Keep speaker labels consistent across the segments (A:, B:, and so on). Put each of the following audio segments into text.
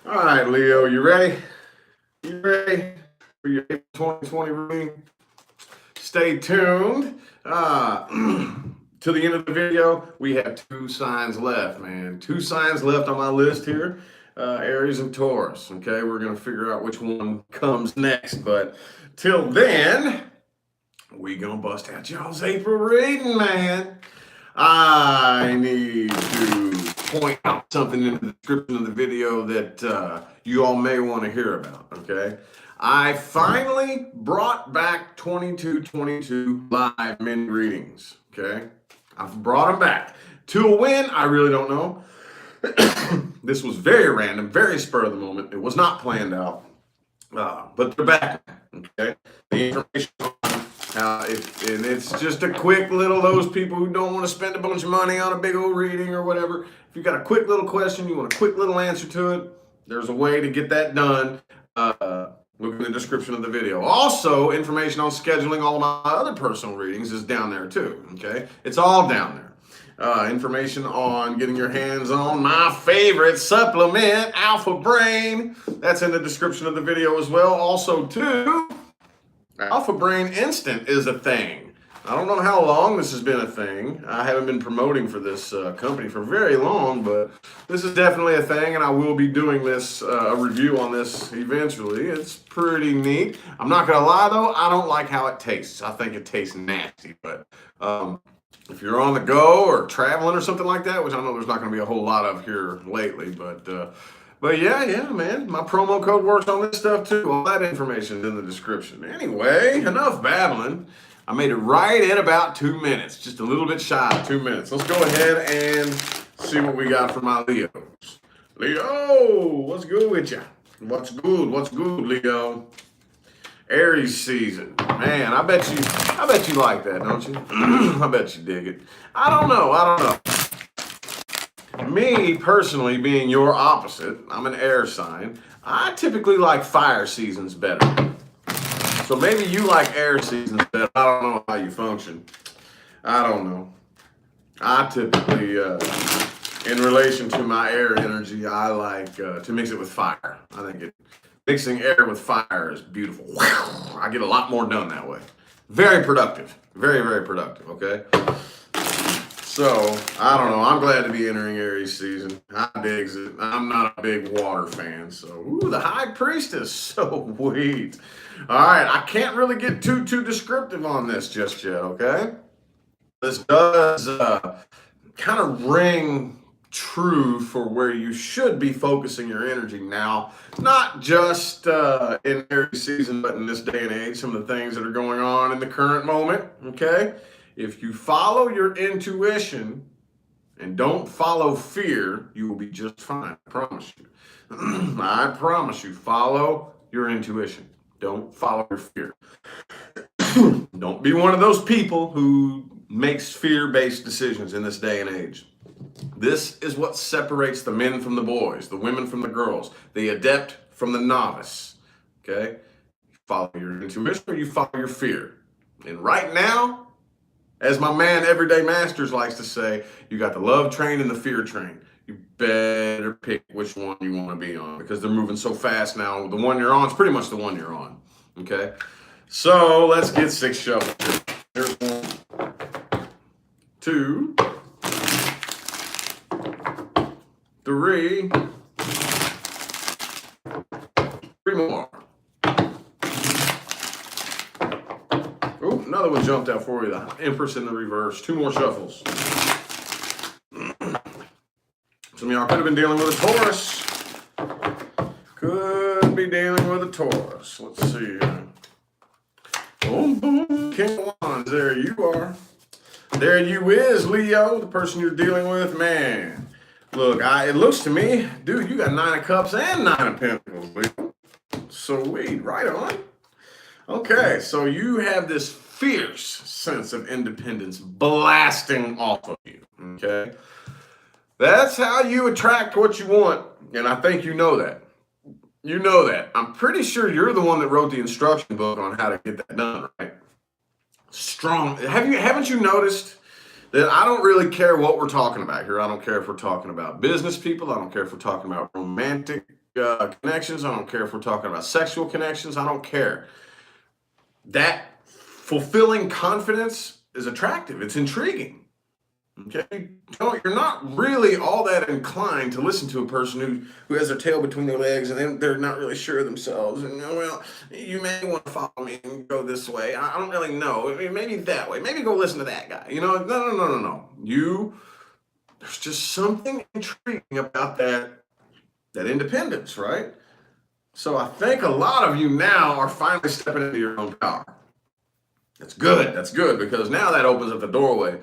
A: All right, Leo, you ready? You ready for your April 2020 reading? Stay tuned. To the end of the video, we have two signs left, man. Two signs left on my list here. Aries and Taurus. Okay, we're gonna figure out which one comes next. But till then, we gonna bust out y'all's April reading, man. I need to point out something in the description of the video that you all may want to hear about, okay? I finally brought back 2222 live mini readings, okay? I've brought them back. To a win, I really don't know. This was very random, very spur of the moment. It was not planned out, but they're back, okay? The information and it's just a quick little, those people who don't want to spend a bunch of money on a big old reading or whatever. If you got a quick little question, you want a quick little answer to it, there's a way to get that done. Look in the description of the video. Also, information on scheduling all of my other personal readings is down there too, okay? It's all down there. Information on getting your hands on my favorite supplement, Alpha Brain. That's in the description of the video as well. Also, too, Alpha Brain Instant is a thing. I don't know how long this has been a thing. I haven't been promoting for this company for very long, but this is definitely a thing, and I will be doing this, a review on this eventually. It's pretty neat. I'm not going to lie, though, I don't like how it tastes. I think it tastes nasty, but if you're on the go or traveling or something like that, which I know there's not going to be a whole lot of here lately, but yeah, man. My promo code works on this stuff too. All that information is in the description. Anyway, enough babbling. I made it right in about 2 minutes, just a little bit shy of 2 minutes. Let's go ahead and see what we got for my Leos. Leo, what's good with ya? What's good, Leo? Aries season. Man, I bet you like that, don't you? I bet you dig it. I don't know. Me, personally, being your opposite, I'm an air sign, I typically like fire seasons better. So maybe you like air seasons better. I don't know how you function. I don't know. I typically, in relation to my air energy, I like to mix it with fire. I think mixing air with fire is beautiful. I get a lot more done that way. Very productive. Very, very productive, okay? So, I don't know. I'm glad to be entering Aries season. I digs it. I'm not a big water fan. So, ooh, the High Priestess. So sweet. All right. I can't really get too descriptive on this just yet, okay? This does kind of ring true for where you should be focusing your energy now. Not just in Aries season, but in this day and age, some of the things that are going on in the current moment, okay? If you follow your intuition and don't follow fear, you will be just fine. I promise you. I promise you, follow your intuition. Don't follow your fear. Don't be one of those people who makes fear-based decisions in this day and age. This is what separates the men from the boys, the women from the girls, the adept from the novice. Okay? You follow your intuition or you follow your fear. And right now, as my man Everyday Masters likes to say, you got the love train and the fear train. You better pick which one you want to be on because they're moving so fast now. The one you're on is pretty much the one you're on. Okay? So let's get 6 shuffles. Here's 1, 2, 3, 3 more. Oh, another one jumped out for you. The Empress in the reverse. 2 more shuffles. Some of y'all could have been dealing with a Taurus. Could be dealing with a Taurus. Let's see. Boom, boom. King of Wands. There you are. There you is, Leo, the person you're dealing with. Man, look, it looks to me, dude, you got 9 of Cups and 9 of Pentacles, Leo. Sweet. Right on. Okay, so you have this fierce sense of independence blasting off of you, okay? That's how you attract what you want, and I think you know that. You know that. I'm pretty sure you're the one that wrote the instruction book on how to get that done, right? Strong. Haven't you noticed that I don't really care what we're talking about here? I don't care if we're talking about business people. I don't care if we're talking about romantic connections. I don't care if we're talking about sexual connections. I don't care. That fulfilling confidence is attractive. It's intriguing. Okay, you're not really all that inclined to listen to a person who has their tail between their legs and they're not really sure of themselves. And well, you may want to follow me and go this way. I don't really know. I mean, maybe that way. Maybe go listen to that guy. No. There's just something intriguing about that independence, right? So I think a lot of you now are finally stepping into your own power. That's good. That's good, because now that opens up the doorway.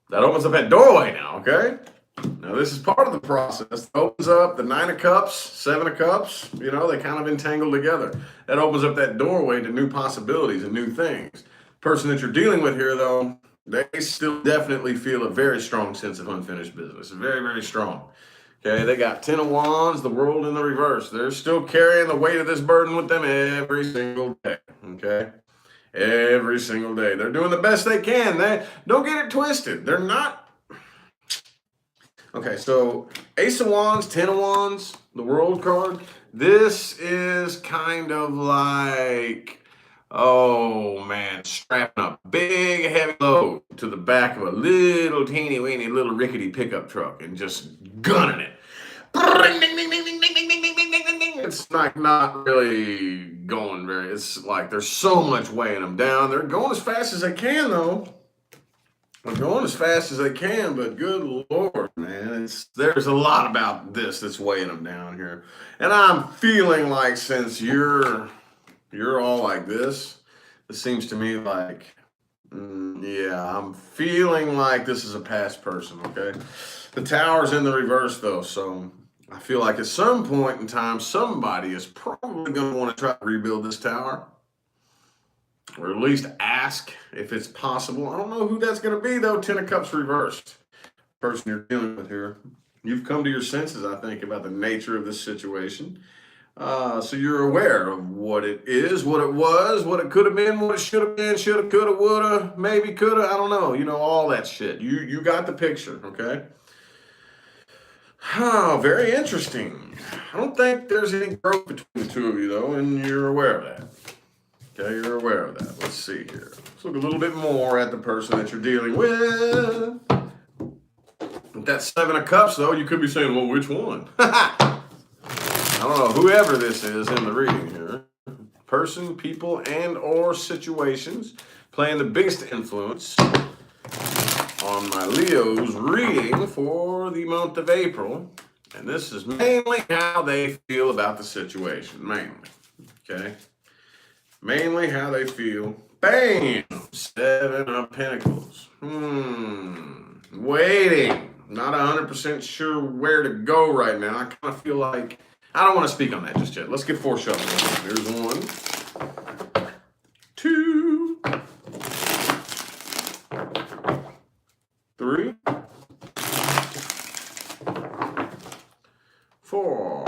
A: That opens up that doorway now, okay? Now, this is part of the process. It opens up the 9 of Cups, 7 of Cups. They kind of entangle together. That opens up that doorway to new possibilities and new things. The person that you're dealing with here, though, they still definitely feel a very strong sense of unfinished business. Very, very strong. Okay, they got 10 of Wands, the World in the reverse. They're still carrying the weight of this burden with them every single day, okay? Every single day. They're doing the best they can. They don't get it twisted. They're not. Okay, so Ace of Wands, 10 of Wands, the World card. This is kind of like, oh man, strapping a big heavy load to the back of a little teeny weeny little rickety pickup truck and just gunning it. It's like not really going very, it's like there's so much weighing them down. They're going as fast as they can, though. They're going as fast as they can, but good Lord, man, there's a lot about this that's weighing them down here. And I'm feeling like, since you're all like this, it seems to me like, yeah, I'm feeling like this is a past person, okay? The Tower's in the reverse, though, so I feel like at some point in time, somebody is probably going to want to try to rebuild this tower, or at least ask if it's possible. I don't know who that's going to be, though. 10 of Cups reversed. Person you're dealing with here. You've come to your senses, I think, about the nature of this situation. So you're aware of what it is, what it was, what it could have been, what it should have been, shoulda, coulda, woulda, maybe coulda. I don't know. All that shit. You got the picture, okay? Oh, very interesting. I don't think there's any growth between the two of you, though, and you're aware of that. Okay, you're aware of that. Let's see here. Let's look a little bit more at the person that you're dealing with. With that 7 of Cups, though, you could be saying, well, which one? I don't know, whoever this is in the reading here. Person, people, and or situations playing the biggest influence on my Leo's reading for the month of April. And this is mainly how they feel about the situation. Mainly. Okay? Mainly how they feel. Bam! 7 of Pentacles. Waiting. Not 100% sure where to go right now. I kind of feel like I don't want to speak on that just yet. Let's get 4 shuffles. Here's 1, 2, 3, 4.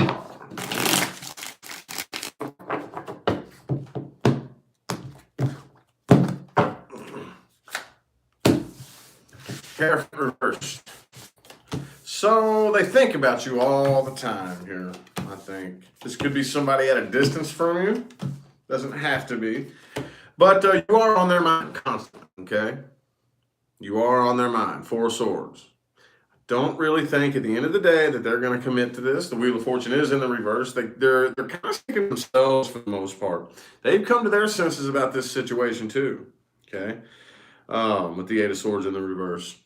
A: Careful reverse. So they think about you all the time here, I think. This could be somebody at a distance from you. Doesn't have to be. But you are on their mind constantly, okay? You are on their mind. 4 swords. Don't really think at the end of the day that they're going to commit to this. The Wheel of Fortune is in the reverse. They're kind of sticking themselves for the most part. They've come to their senses about this situation too, okay? With the 8 of Swords in the reverse.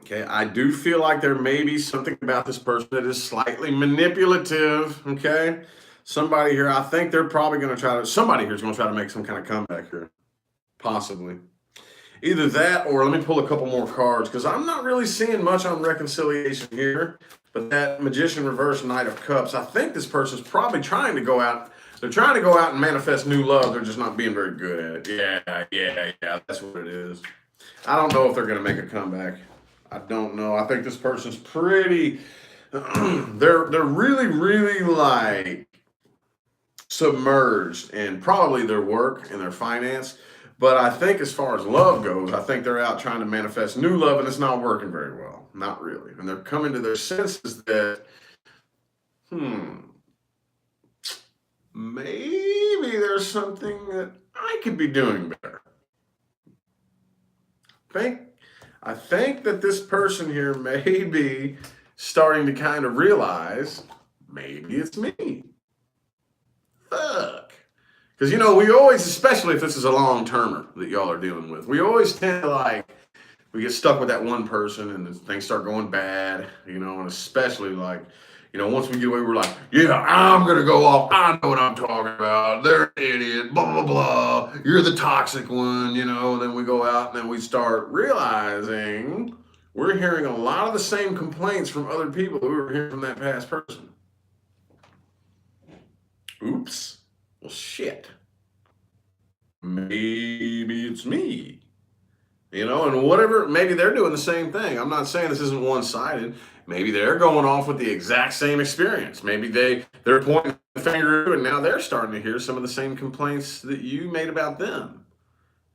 A: Okay, I do feel like there may be something about this person that is slightly manipulative, okay? Somebody here, I think they're probably going to somebody here is going to try to make some kind of comeback here, possibly. Either that, or let me pull a couple more cards, because I'm not really seeing much on reconciliation here. But that Magician reverse, Knight of Cups, I think this person's probably trying to go out. They're trying to go out and manifest new love. They're just not being very good at it. Yeah, that's what it is. I don't know if they're going to make a comeback. I don't know. I think this person's pretty, they're really, really like submerged in probably their work and their finance. But I think as far as love goes, I think they're out trying to manifest new love, and it's not working very well. Not really. And they're coming to their senses that, something that I could be doing better. I think that this person here may be starting to kind of realize maybe it's me. Fuck. Because, you know, we always, especially if this is a long-termer that y'all are dealing with, we always tend to, like, we get stuck with that one person and things start going bad, you know, and especially, like, you know, once we get away, we're like, yeah, I'm going to go off. I know what I'm talking about. They're an idiot, blah, blah, blah. You're the toxic one, you know, and then we go out and then we start realizing we're hearing a lot of the same complaints from other people who were hearing from that past person. Oops. Well, shit. Maybe it's me. You know, and whatever, maybe they're doing the same thing. I'm not saying this isn't one-sided. Maybe they're going off with the exact same experience. Maybe they're pointing the finger at you, and now they're starting to hear some of the same complaints that you made about them.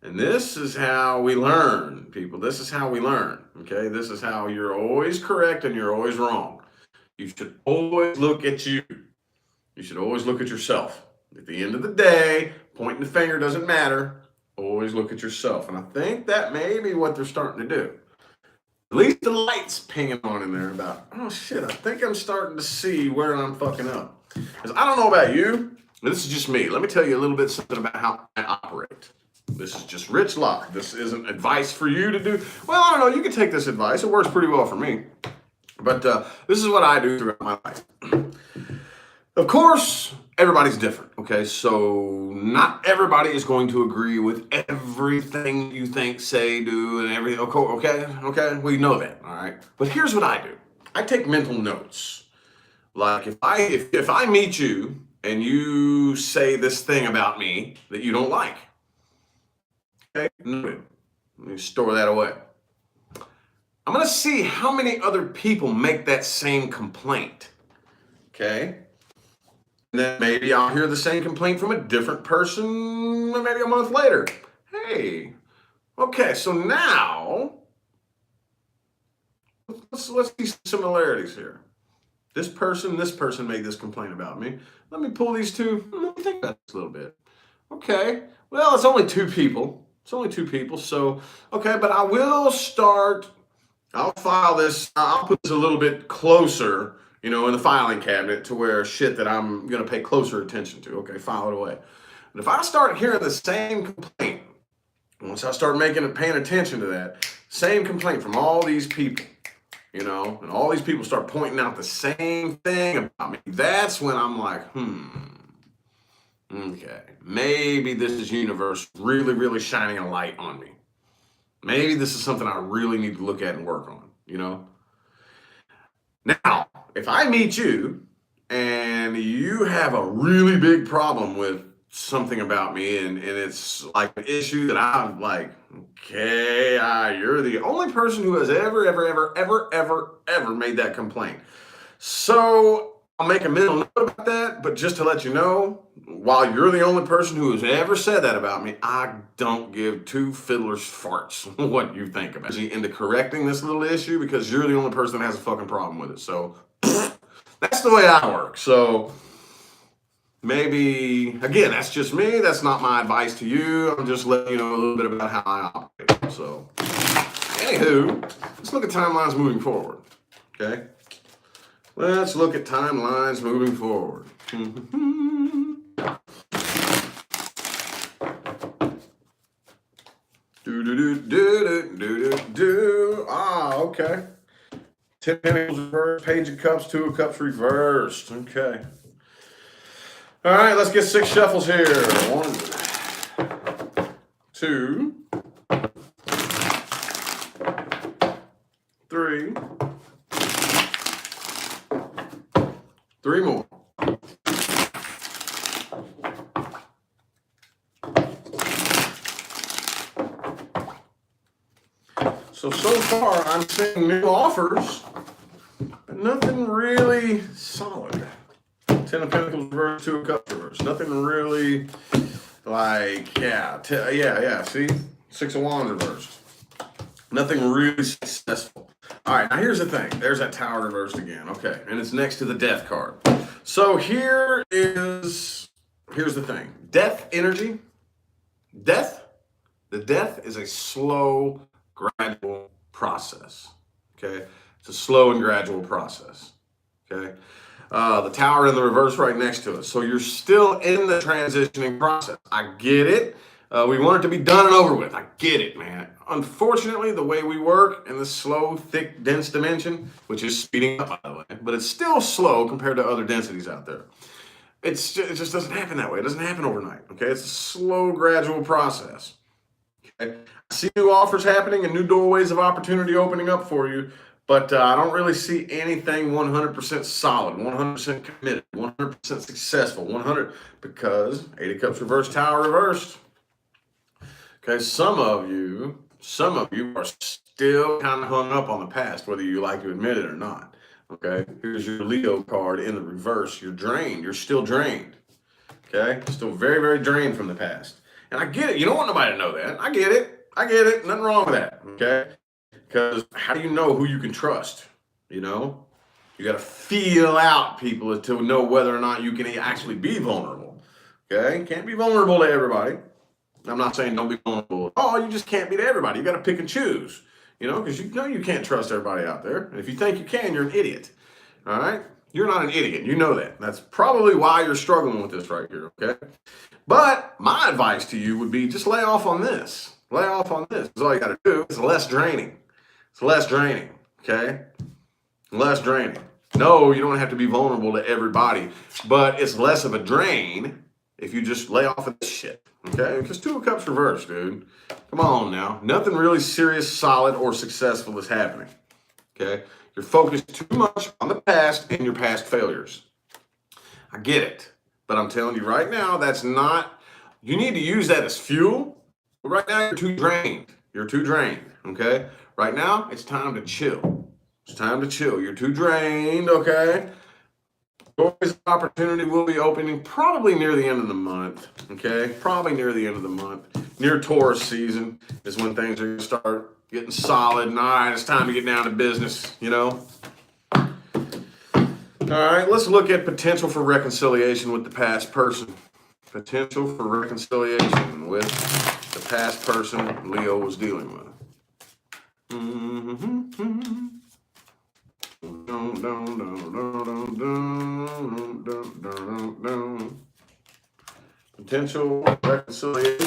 A: And this is how we learn, people. This is how we learn, okay? This is how you're always correct and you're always wrong. You should always look at you. You should always look at yourself. At the end of the day, pointing the finger doesn't matter. Always look at yourself. And I think that may be what they're starting to do. At least the light's pinging on in there about, oh shit, I think I'm starting to see where I'm fucking up. Because I don't know about you, but this is just me. Let me tell you a little bit something about how I operate. This is just Rich Locke. This isn't advice for you to do. Well, I don't know. You can take this advice. It works pretty well for me. But this is what I do throughout my life. Of course, everybody's different, okay? So not everybody is going to agree with everything you think, say, do, and everything. Okay? We know that, all right? But here's what I do. I take mental notes. Like if I meet you and you say this thing about me that you don't like, okay? Noted. Let me store that away. I'm going to see how many other people make that same complaint, okay? And then maybe I'll hear the same complaint from a different person maybe a month later. Hey, okay, so now let's see some similarities here. This person made this complaint about me. Let me pull these two. Let me think about this a little bit. Okay, well, it's only two people. So, okay, but I'll file this. I'll put this a little bit closer, you know, in the filing cabinet to where shit that I'm going to pay closer attention to. Okay, file it away. But if I start hearing the same complaint, once I start paying attention to that, same complaint from all these people, you know, and all these people start pointing out the same thing about me, that's when I'm like, okay, maybe this is universe really, really shining a light on me. Maybe this is something I really need to look at and work on, you know? Now, if I meet you and you have a really big problem with something about me and it's like an issue that I'm like, okay, you're the only person who has ever made that complaint. So I'll make a mental note about that, but just to let you know, while you're the only person who has ever said that about me, I don't give two fiddlers farts what you think about it. Into correcting this little issue because you're the only person that has a fucking problem with it. So that's the way I work. So maybe, again, that's just me. That's not my advice to you. I'm just letting you know a little bit about how I operate. So anywho, let's look at timelines moving forward, okay? Let's look at timelines moving forward. Okay. 10 Pentacles reversed, Page of Cups, 2 of Cups reversed. Okay. All right, let's get 6 shuffles here. 1, 2, 3. 3 more. So far I'm seeing new offers, but nothing really solid. 10 of Pentacles reversed, 2 of Cups reversed. Nothing really like, see? 6 of Wands reversed. Nothing really successful. All right, now here's the thing. There's that Tower reversed again. Okay, and it's next to the Death card. So here is here's the thing. Death energy, the death is a slow, gradual process. Okay? It's a slow and gradual process. Okay? The tower in the reverse right next to it. So you're still in the transitioning process. I get it. We want it to be done and over with. I get it, man. Unfortunately, the way we work in this slow, thick, dense dimension, which is speeding up, by the way, but it's still slow compared to other densities out there. It just doesn't happen that way. It doesn't happen overnight. Okay, it's a slow, gradual process. Okay, I see new offers happening and new doorways of opportunity opening up for you, but I don't really see anything 100% solid, 100% committed, 100% successful, 100 because 80 Cups reversed, tower reversed. Okay, some of you are still kind of hung up on the past, whether you like to admit it or not. Okay, here's your Leo card in the reverse. You're drained. You're still drained. Okay, still very, very drained from the past. And I get it. You don't want nobody to know that. I get it. I get it. Nothing wrong with that. Okay, because how do you know who you can trust? You know, you got to feel out people to know whether or not you can actually be vulnerable. Okay, can't be vulnerable to everybody. I'm not saying don't be vulnerable. Oh, you just can't be to everybody. You got to pick and choose, you know, because you know you can't trust everybody out there. And if you think you can, you're an idiot. All right? You're not an idiot. You know that. That's probably why you're struggling with this right here, okay? But my advice to you would be just lay off on this. Lay off on this. That's all you got to do. It's less draining. It's less draining, okay? Less draining. No, you don't have to be vulnerable to everybody, but it's less of a drain if you just lay off of this shit. Okay? Because 2 of Cups reversed, dude. Come on now. Nothing really serious, solid, or successful is happening. Okay? You're focused too much on the past and your past failures. I get it. But I'm telling you right now, that's not, you need to use that as fuel. But right now, you're too drained. You're too drained. Okay? Right now, it's time to chill. It's time to chill. You're too drained, okay? Doors of opportunity will be opening probably near the end of the month, okay? Probably near the end of the month. Near Taurus season is when things are going to start getting solid. And all right, it's time to get down to business, you know? All right, let's look at potential for reconciliation with the past person. Potential for reconciliation with the past person Leo was dealing with. Potential reconciliation,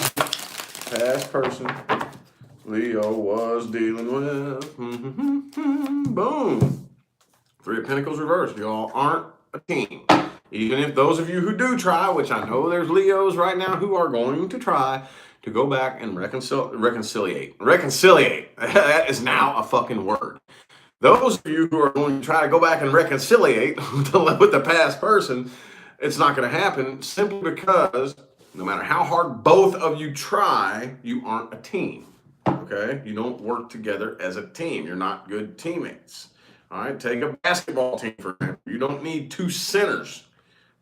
A: past person Leo was dealing with. Boom. 3 of Pentacles reversed. Y'all aren't a team. Even if those of you who do try, which I know there's Leos right now who are going to try to go back and reconciliate. Reconciliate. That is now a fucking word. Those of you who are going to try to go back and reconciliate with the past person, it's not going to happen simply because no matter how hard both of you try, you aren't a team. Okay? You don't work together as a team. You're not good teammates. All right? Take a basketball team, for example. You don't need 2 centers.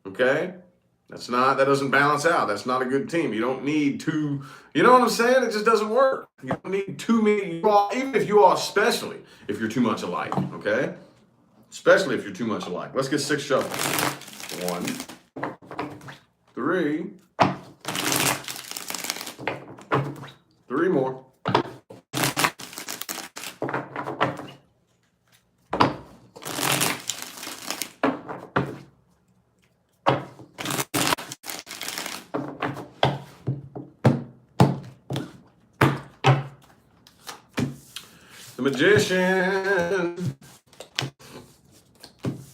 A: Okay? That doesn't balance out. That's not a good team. You don't need 2, you know what I'm saying? It just doesn't work. You don't need too many, even if you all, especially if you're too much alike, okay? Especially if you're too much alike. Let's get 6 shuffles. 1, 3, 3 more. The Magician.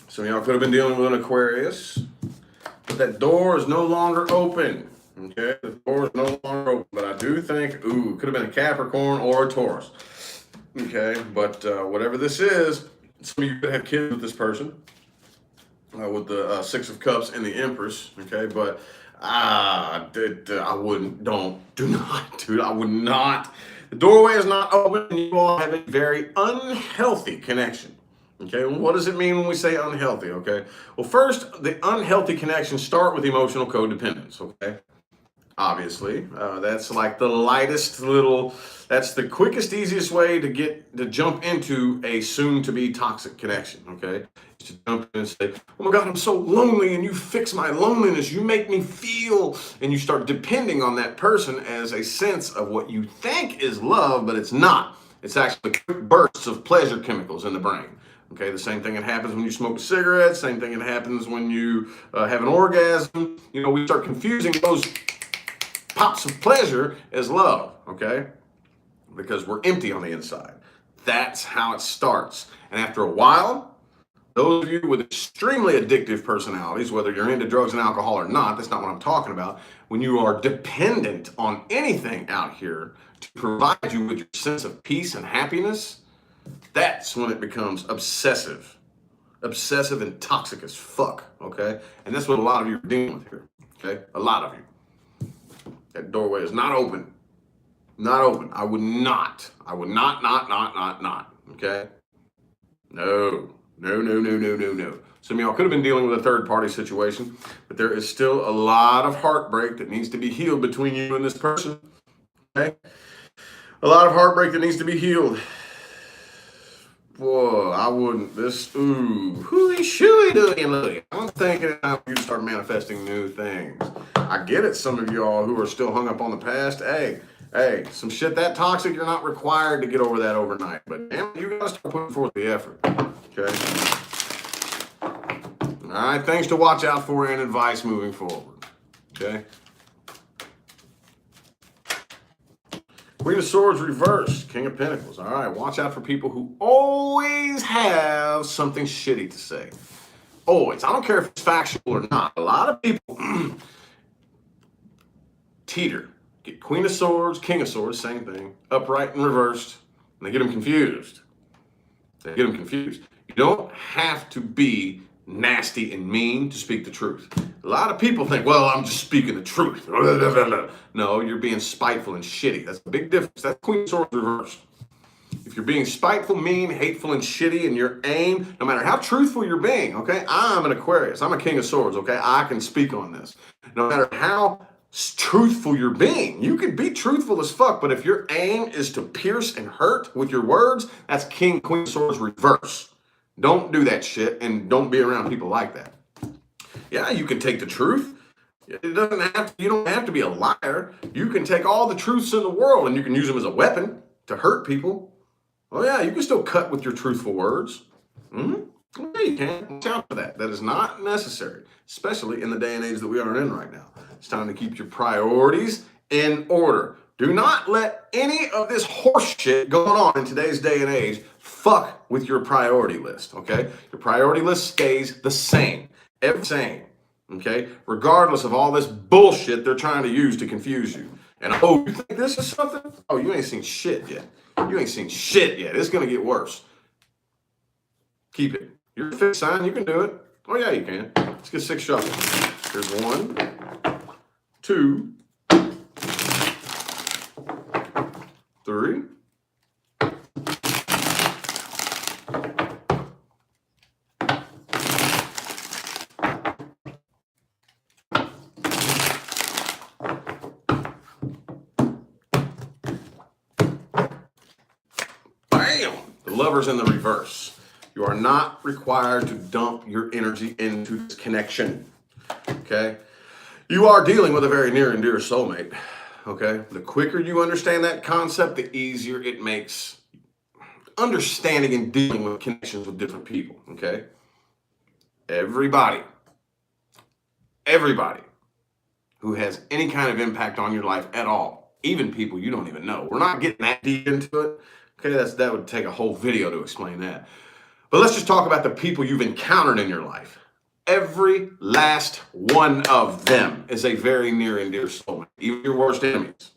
A: Some of y'all could have been dealing with an Aquarius, but that door is no longer open. Okay, the door is no longer open, but I do think, it could have been a Capricorn or a Taurus. Okay, but whatever this is, some of you could have kids with this person, with the 6 of Cups and the Empress. Okay, but I wouldn't, do not, dude, I would not. The doorway is not open, and you all have a very unhealthy connection. Okay, well, what does it mean when we say unhealthy? Okay, well, first, the unhealthy connections start with emotional codependence. Okay, obviously. That's like the lightest little, that's the quickest, easiest way to jump into a soon-to-be toxic connection, okay? To jump in and say, oh my God, I'm so lonely, and you fix my loneliness, you make me feel, and you start depending on that person as a sense of what you think is love, but it's not. It's actually quick bursts of pleasure chemicals in the brain. Okay, the same thing that happens when you smoke a cigarette, same thing that happens when you have an orgasm. You know, we start confusing those pops of pleasure as love, okay? Because we're empty on the inside. That's how it starts. And after a while, those of you with extremely addictive personalities, whether you're into drugs and alcohol or not, that's not what I'm talking about. When you are dependent on anything out here to provide you with your sense of peace and happiness, that's when it becomes obsessive. Obsessive and toxic as fuck, okay? And that's what a lot of you are dealing with here, okay? A lot of you. That doorway is not open. Not open. I would not, okay? No. Some of y'all could have been dealing with a third party situation, but there is still a lot of heartbreak that needs to be healed between you and this person, okay? A lot of heartbreak that needs to be healed. Boy, I wouldn't. Hooey shooey dooey. I'm thinking how you start manifesting new things. I get it, some of y'all who are still hung up on the past. Hey, some shit that toxic, you're not required to get over that overnight. But damn, you gotta start putting forth the effort. Okay? All right, things to watch out for and advice moving forward. Okay? Queen of Swords reversed, King of Pentacles. All right, watch out for people who always have something shitty to say. Always. I don't care if it's factual or not. A lot of people teeter. Get Queen of Swords, King of Swords, same thing. Upright and reversed. And they get them confused. You don't have to be nasty and mean to speak the truth. A lot of people think, well, I'm just speaking the truth. No, you're being spiteful and shitty. That's a big difference. That's Queen of Swords reversed. If you're being spiteful, mean, hateful, and shitty, and your aim, no matter how truthful you're being, okay? I'm an Aquarius. I'm a King of Swords, okay? I can speak on this. No matter how truthful you're being, you can be truthful as fuck, but if your aim is to pierce and hurt with your words, that's Queen of Swords reverse. Don't do that shit, and don't be around people like that. Yeah, you can take the truth. You don't have to be a liar. You can take all the truths in the world and you can use them as a weapon to hurt people. Oh yeah, you can still cut with your truthful words. Yeah, you can. Watch out for that. That is not necessary, especially in the day and age that we are in right now. It's time to keep your priorities in order. Do not let any of this horse shit going on in today's day and age fuck with your priority list, okay? Your priority list stays the same, every same, okay? Regardless of all this bullshit they're trying to use to confuse you. And oh, you think this is something? Oh, you ain't seen shit yet. It's gonna get worse. Keep it. You're a fixed sign, you can do it. Oh yeah, you can. Let's get 6 shuffles. Here's 1, 2, 3. Bam! The Lover's in the reverse. You are not required to dump your energy into this connection, okay? You are dealing with a very near and dear soulmate, okay? The quicker you understand that concept, the easier it makes understanding and dealing with connections with different people, okay? Everybody who has any kind of impact on your life at all, even people you don't even know. We're not getting that deep into it, okay? That would take a whole video to explain that. But let's just talk about the people you've encountered in your life. Every last one of them is a very near and dear soulmate. Even your worst enemies,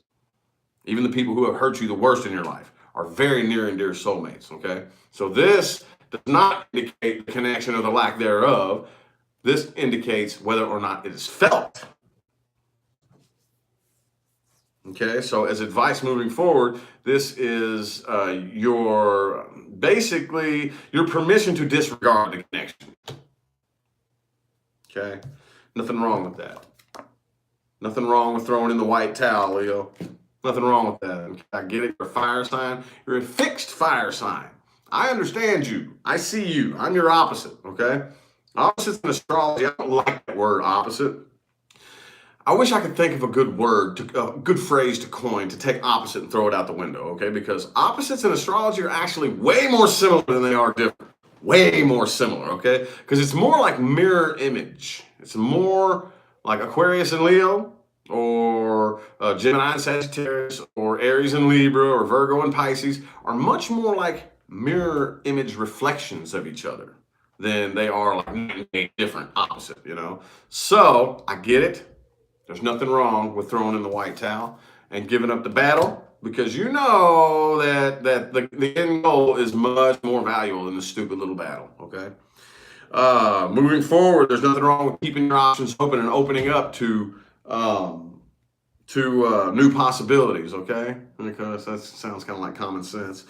A: even the people who have hurt you the worst in your life are very near and dear soulmates, okay? So this does not indicate the connection or the lack thereof. This indicates whether or not it is felt. Okay, so as advice moving forward, this is basically your permission to disregard the connection. Okay, nothing wrong with that. Nothing wrong with throwing in the white towel, Leo. Nothing wrong with that. I get it. You're a fire sign. You're a fixed fire sign. I understand you. I see you. I'm your opposite, okay? Opposites in astrology, I don't like that word opposite. I wish I could think of a good word, a good phrase to coin to take opposite and throw it out the window, okay? Because opposites in astrology are actually way more similar than they are different. Way more similar, okay? Because it's more like mirror image. It's more like Aquarius and Leo, or Gemini and Sagittarius, or Aries and Libra, or Virgo and Pisces are much more like mirror image reflections of each other than they are like a different opposite, you know? So I get it. There's nothing wrong with throwing in the white towel and giving up the battle, because you know that the end goal is much more valuable than the stupid little battle, okay? Moving forward, there's nothing wrong with keeping your options open and opening up to new possibilities, okay? Because that sounds kind of like common sense.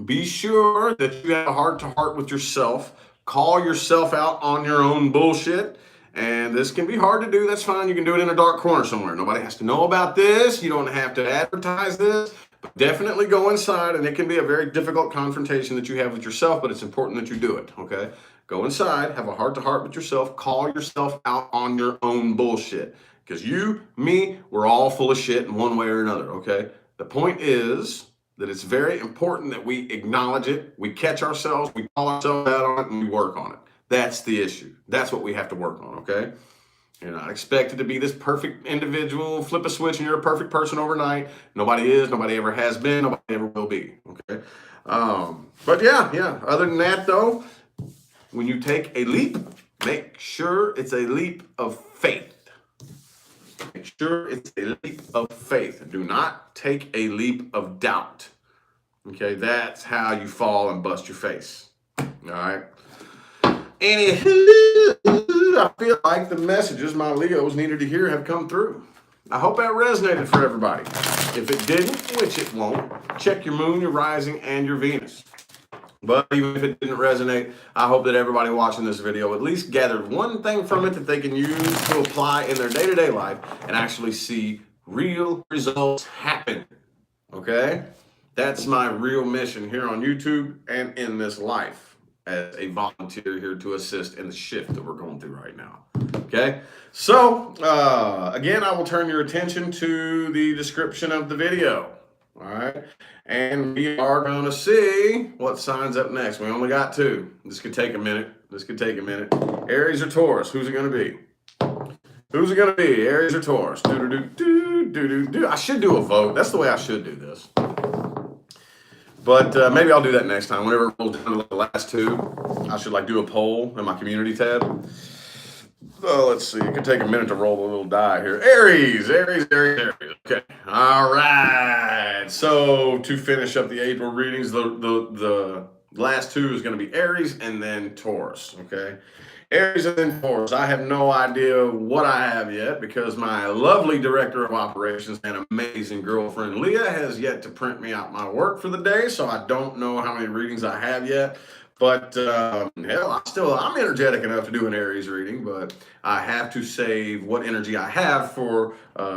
A: Be sure that you have a heart-to-heart with yourself. Call yourself out on your own bullshit. And this can be hard to do. That's fine. You can do it in a dark corner somewhere. Nobody has to know about this. You don't have to advertise this. But definitely go inside, and it can be a very difficult confrontation that you have with yourself, but it's important that you do it, okay? Go inside, have a heart-to-heart with yourself, call yourself out on your own bullshit. Because you, me, we're all full of shit in one way or another, okay? The point is that it's very important that we acknowledge it, we catch ourselves, we call ourselves out on it, and we work on it. That's the issue. That's what we have to work on, okay? You're not expected to be this perfect individual, flip a switch, and you're a perfect person overnight. Nobody is, nobody ever has been, nobody ever will be, okay? But yeah. Other than that, though, when you take a leap, make sure it's a leap of faith. Make sure it's a leap of faith. Do not take a leap of doubt, okay? That's how you fall and bust your face, all right? Anywho, I feel like the messages my Leos needed to hear have come through. I hope that resonated for everybody. If it didn't, which it won't, check your moon, your rising, and your Venus. But even if it didn't resonate, I hope that everybody watching this video at least gathered one thing from it that they can use to apply in their day-to-day life and actually see real results happen, okay? That's my real mission here on YouTube and in this life, as a volunteer here to assist in the shift that we're going through right now, okay? So, again, I will turn your attention to the description of the video, all right? And we are going to see what signs up next. We only got two. This could take a minute. Aries or Taurus? Who's it going to be? Who's it going to be? Aries or Taurus? I should do a vote. That's the way I should do this. But maybe I'll do that next time. Whenever it rolls down to the last two, I should do a poll in my community tab. Oh, let's see. It could take a minute to roll the little die here. Aries. Okay. All right. So to finish up the April readings, the last two is going to be Aries and then Taurus. Okay. Aries and then Taurus. I have no idea what I have yet, because my lovely director of operations and amazing girlfriend Leah has yet to print me out my work for the day, so I don't know how many readings I have yet. But hell, I'm energetic enough to do an Aries reading, but I have to save what energy I have for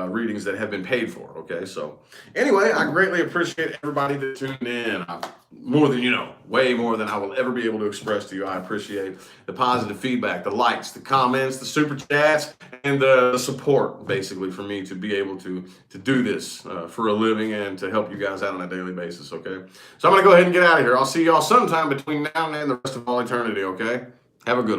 A: readings that have been paid for. Okay, so anyway, I greatly appreciate everybody that tuned in. More than you know, way more than I will ever be able to express to you. I appreciate the positive feedback, the likes, the comments, the super chats, and the support, basically, for me to be able to do this for a living and to help you guys out on a daily basis, okay? So I'm going to go ahead and get out of here. I'll see y'all sometime between now and the rest of all eternity, okay? Have a good one.